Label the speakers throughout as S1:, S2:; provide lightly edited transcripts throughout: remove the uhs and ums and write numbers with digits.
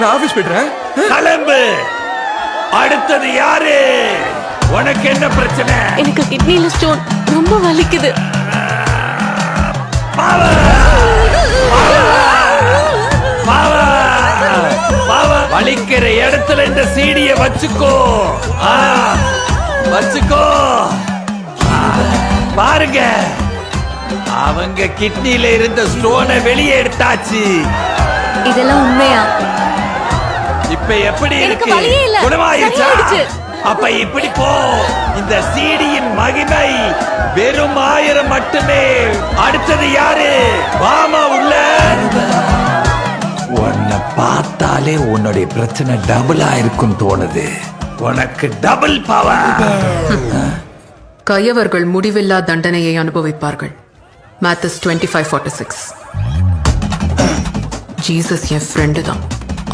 S1: நான் ஆபீஸ் போயிடுறேன்.
S2: கிளம்பு. அடுத்தது யாரு? உனக்கு என்ன பிரச்சனை?
S3: எனக்கு கிட்னில ஸ்டோன், ரொம்ப வலிக்குது.
S2: வலிக்கிற இடத்துல இந்த சீடிய வச்சுக்கோ. வச்சுக்கோ. பாருங்க, அவங்க கிட்னில இருந்த ஸ்டோனை வெளியே எடுத்தாச்சு.
S3: இதெல்லாம் உண்மையா?
S2: இப்ப எப்படி
S3: எனக்கு
S2: இருக்கு?
S3: வலியே இல்ல.
S2: குணமாயிருச்சா?
S3: சரியாயிடுச்சு.
S2: அப்ப இப்படி போ. இந்த சீடியின் மகிமை வெறும் 1000 மட்டுமே. அடுத்தது யாரு? வாமா உள்ள. உன்னை பார்த்தாலே உன்னுடைய பிரச்சனை டபுளா இருக்கும் தோணுது. உனக்கு டபுள் பவர்.
S4: கயவர்கள் முடிவில்லா தண்டனையை அனுபவிப்பார்கள். மேத்தஸ் 25:46. ஜீசஸ் என் ஃப்ரெண்டு தான்.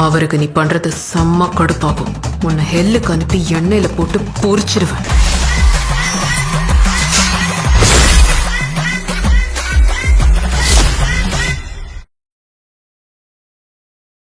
S4: அவருக்கு நீ பண்றது செம்ம கடுப்பாகும். உன்னை ஹெல்லுக்கு அனுப்பி எண்ணெயில போட்டு பொரிச்சிருவேன்.